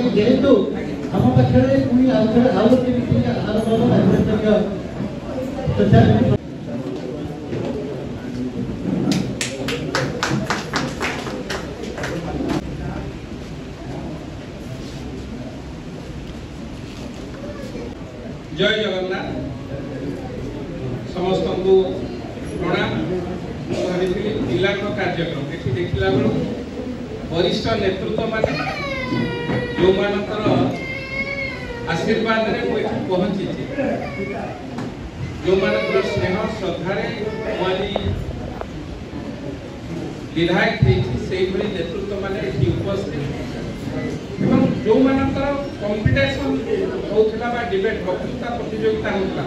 जेहेतु आम पाखे पुणी आउ गोटे जय जगन्नाथ समस्त को प्रणाम। भाई पिला कार्यक्रम ये देखला बेलू वरिष्ठ नेतृत्व मान जो मानकर आशीर्वाद रे पहुंची जो मानकर स्नेह श्रद्धा विधायक से नेतृत्व मान उपस्थित जो मानकर कंपिटिशन होता डिबेट वक्तृता प्रतियोगिता होता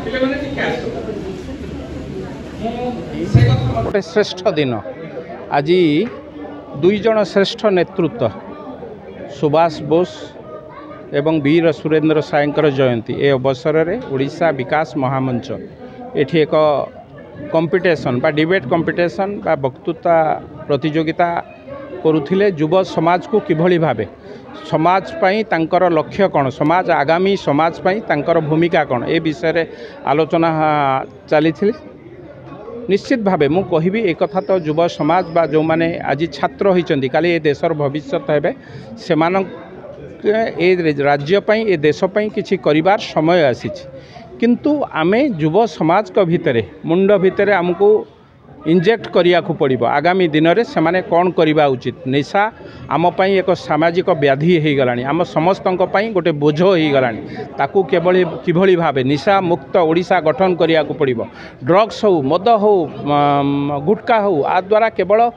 पे श्रेष्ठ दिन आज दुई जन श्रेष्ठ नेतृत्व सुभाष बोस एवं वीर सुरेंद्र सायंकर जयंती ए अवसर में ओडिशा विकास महामंच एठी एक कंपिटिशन बा डिबेट कंपिटिशन बा वक्तृता प्रतियोगिता करुथिले युव समाज को किभली भाबे समाज पाई तांकर लक्ष्य कौन समाज आगामी समाज पाई तांकर भूमिका कौन ए विषय रे आलोचना चली निश्चित भावे मु कहबी एक कथा तो युव समाज बा जो माने आज छात्र होइचंदी काली ए देशर भविष्यत हेबे सेमान ए राज्य पाई ए देश पाई किछि करिवार समय आसीछि किंतु आमे युव समाज को भितरे मुंड भितरे हमको इंजेक्ट करिया को पड़िबो आगामी दिन में से माने कौन करवा उचित निशा आम पाई एक सामाजिक व्याधि हो गलानी आम समस्त गोटे बोझ हो गलानी ताकू केवल किभली भावे निशा मुक्त ओडिशा गठन करिया को पड़िबो ड्रग्स हो मद हो गुटखा हो आ द्वारा केवल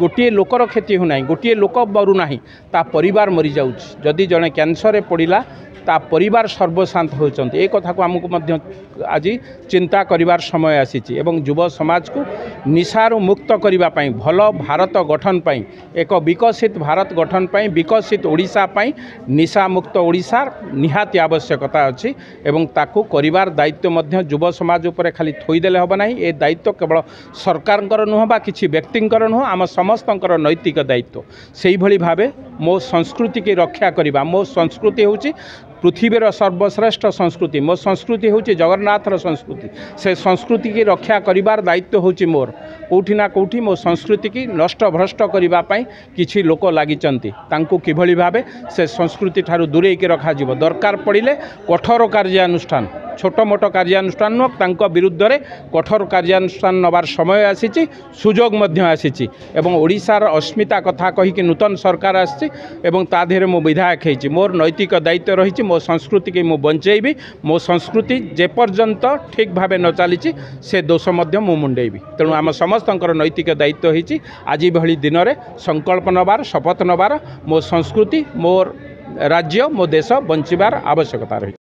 गोटे लोकर क्षति होना गोटे लोक मरुना ता परिवार मरी जाउछि जदि जड़े कैंसर पड़िला ता परिवार सर्वशांत होती एक कथा को आमको मध्य आज चिंता करिवार समय आसीछि एवं युव समाज को निशारू मुक्त करिबा पई भल भारत गठन पई एक विकसित भारत गठन पई विकसित ओडिशा पई निशा मुक्त ओडिशा निहाती आवश्यकता अछि एवं ताकू करिवार दायित्व मध्य युव समाज उपरे खाली थोई देले होबा नाही ए दायित्व केवल सरकारଙ୍କର नुह बा किछि व्यक्तिଙ୍କର नुह आम समस्तଙ୍କର नैतिक दायित्व सेही भली भावे मो संस्कृति की रक्षा करिबा मो संस्कृति होछि पृथ्वीर सर्वश्रेष्ठ संस्कृति मो संस्कृति हूँ जगन्नाथर संस्कृति से संस्कृति की रक्षा करिवार दायित्व हूँ मोर कौटी ना कौटी मो संस्कृति की नष्ट भ्रष्ट करने किछि लोक लागिचंती तांको किभली भावे से संस्कृति ठारू दूरे के रखा जिवो दरकार पड़िले कठोर कार्यानुष्ठान छोट मोट कार्यानुष्ठान नुह विरुद्ध रे कठोर कार्यानुष्ठान नबार समय आसीछि सुजोग मध्य आसीछि एवं ओडिशार अस्मिता कथा कहीकि नूतन सरकार आसी एवं ता देहरे मो विधायक होइछि मोर नैतिक दायित्व रही मो संस्कृति की मु बंचेबी मो संस्कृति जे पर्यंत ठीक भावे न चली से दोष मध्य मु मुंडेबी तेणु आम समस्त नैतिक दायित्व होइछि आज भली दिन में संकल्प नबार शपथ नबार मो संस्कृति मोर राज्य मो देश बंचिबार आवश्यकता रही।